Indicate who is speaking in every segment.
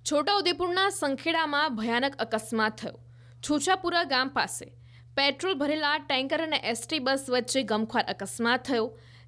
Speaker 1: છોટાઉદેપુરના સંખેડામાં ભયાનક અકસ્માત થયો. છોછાપુરા ગામ પાસે પેટ્રોલ ભરેલા ટેન્કર અને એસટી બસ વચ્ચે ગમખ્વાર અકસ્માત થયો.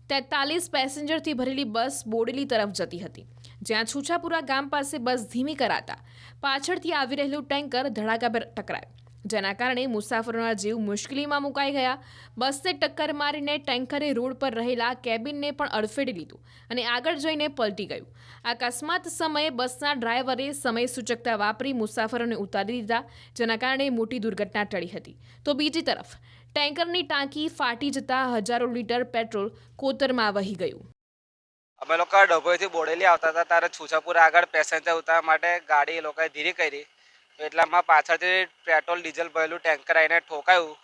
Speaker 1: 43 પેસેન્જરથી ભરેલી બસ બોડેલી તરફ જતી હતી, જ્યાં છોછાપુરા ગામ પાસે બસ ધીમી કરાતા પાછળથી આવી રહેલું ટેન્કર ધડાકાભેર ટકરાયું, જેના કારણે મુસાફરોના જીવ મુશ્કેલીમાં મુકાઈ ગયા. બસને ટક્કર મારીને ટેન્કરે રોડ પર રહેલા કેબિનને પણ અડફેટી લીધું અને આગળ જઈને પલટી ગયું. અકસ્માત સમયે બસના ડ્રાઈવરે સમય સૂચકતા વાપરી મુસાફરોને ઉતારી દીધા, જેના કારણે મોટી દુર્ઘટના ટળી હતી. તો બીજી તરફ ટેન્કરની ટાંકી ફાટી જતા હજારો લીટર પેટ્રોલ કોતરમાં વહી ગયું.
Speaker 2: અમે લોકો ડભોઈથી બોડેલી આવતા હતા ત્યારે છોછાપુરા આગળ પેસેન્જર ઉતારવા માટે ગાડી એ લોકોએ ધીરી કરી, એટલામાં પાછળથી પેટ્રોલ ડીઝલ ભરેલું ટેન્કર આવીને ઠોકાયું.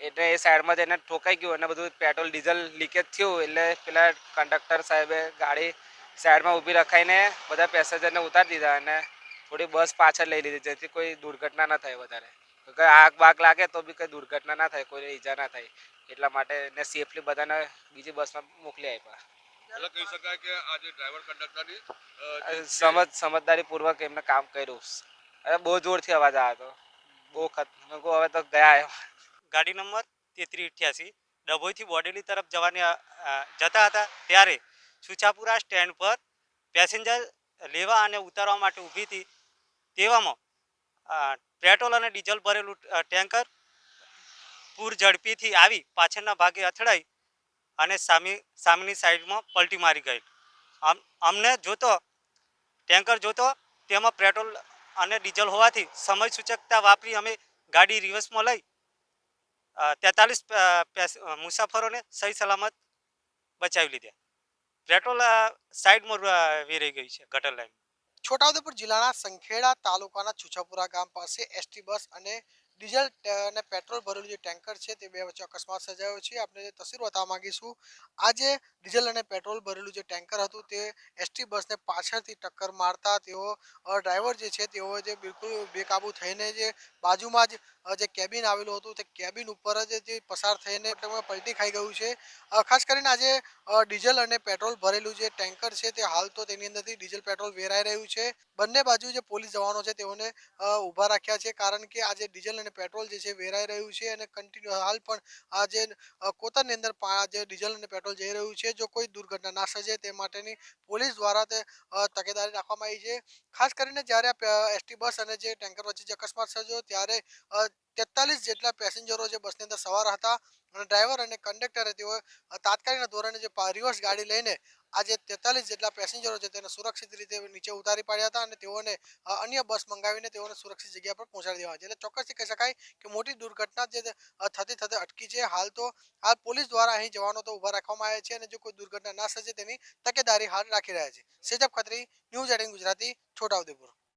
Speaker 2: એટલે એ સાઈડમાં જઈને ઠોકાઈ ગયું અને બધું પેટ્રોલ ડીઝલ લીકેજ થયું. એટલે પેલા કંડક્ટર સાહેબે ગાડી સાઈડમાં ઊભી રખાઈને બધા પેસેન્જરને ઉતારી દીધા અને થોડી બસ પાછળ લઈ લીધી, જેથી કોઈ દુર્ઘટના ના થાય વધારે. આગ બાગ લાગે તો બી કંઈ દુર્ઘટના ના થાય, કોઈને ઈજા ના થાય, એટલા માટે ને સેફલી બધાને બીજી બસમાં મોકલી આપ્યા.
Speaker 3: એટલે કહી શકાય કે આજે ડ્રાઈવર કંડક્ટરની
Speaker 2: સમજદારીપૂર્વક એમને કામ કર્યું. અરે બહુ જોરથી અવાજ આવ્યો હતો, બહુ હવે તો ગયા.
Speaker 4: ગાડી નંબર 3388 ડભોઈથી બોડેલી તરફ જતા હતા ત્યારે છૂછાપુરા સ્ટેન્ડ પર પેસેન્જર લેવા અને ઉતારવા માટે ઊભી હતી. તેવામાં પેટ્રોલ અને ડીઝલ ભરેલું ટેન્કર પૂર ઝડપીથી આવી પાછળના ભાગે અથડાઈ અને સામેની સાઈડમાં પલટી મારી ગઈ. અમને ટેન્કર જોતો તેમાં પેટ્રોલ અને ડીઝલ હોવાથી સમય સૂચકતા વાપરી અમે ગાડી રિવર્સમાં લઈ 43 મુસાફરોને સહી સલામત બચાવી લીધા. પેટ્રોલ સાઈડમાં વેરાઈ ગઈ છે ગટર લાઈન.
Speaker 5: છોટાઉદેપુર જિલ્લાના સંખેડા તાલુકાના છુછાપુરા ગામ પાસે એસટી બસ અને ડીઝલ અને પેટ્રોલ ભરેલું જે ટેન્કર છે તે બે વચ્ચે અકસ્માત સર્જાયો છે. આપણે જે તસવીર બતાવવા માંગીશું, આ જે ડીઝલ અને પેટ્રોલ ભરેલું જે ટેન્કર હતું તે એસટી બસને પાછળથી ટક્કર મારતા તેઓ ડ્રાઈવર જે છે તેઓ જે બિલકુલ બેકાબુ થઈને જે બાજુમાં જ જે કેબિન આવેલું હતું તે કેબિન ઉપર જ જે પસાર થઈને પલટી ખાઈ ગયું છે. ખાસ કરીને આજે ડીઝલ અને પેટ્રોલ ભરેલું જે ટેન્કર છે તે હાલ તો તેની અંદરથી ડીઝલ પેટ્રોલ વેરાઈ રહ્યું છે. બંને બાજુ જે પોલીસ જવાનો છે તેઓને ઊભા રાખ્યા છે, કારણ કે આજે ડીઝલ અને પેટ્રોલ જે છે વેરાઈ રહ્યું છે અને કન્ટિન્યુ હાલ પણ આ જે કોતરની અંદર જે ડીઝલ અને પેટ્રોલ જઈ રહ્યું છે, જો કોઈ દુર્ઘટના ના સર્જે તે માટેની પોલીસ દ્વારા તે તકેદારી રાખવામાં આવી છે. ખાસ કરીને જ્યારે એસટી બસ અને જે ટેન્કર વચ્ચે જે અકસ્માત સર્જ્યો ત્યારે 43 જેટલા પેસેન્જરો જે બસની અંદર સવાર હતા અને ડ્રાઈવર અને કંડક્ટરે તેઓ તાત્કાલિક ધોરણે જે રિવર્સ ગાડી લઈને આજે 43 જેટલા પેસેન્જરો છે તેને સુરક્ષિત રીતે નીચે ઉતારી પાડ્યા હતા અને તેઓને અન્ય બસ મંગાવીને તેઓને સુરક્ષિત જગ્યા પર પહોંચાડી દેવા છે. એટલે ચોક્કસથી કહી શકાય કે મોટી દુર્ઘટના જે થતી અટકી છે. હાલ પોલીસ દ્વારા અહીં જવાનો તો ઊભા રાખવામાં આવ્યા છે અને જો કોઈ દુર્ઘટના ના સર્જે તેની તકેદારી હાલ રાખી રહ્યા છે. સેજબ ખત્રી, ન્યૂઝ 18 ગુજરાતી, છોટાઉદેપુર.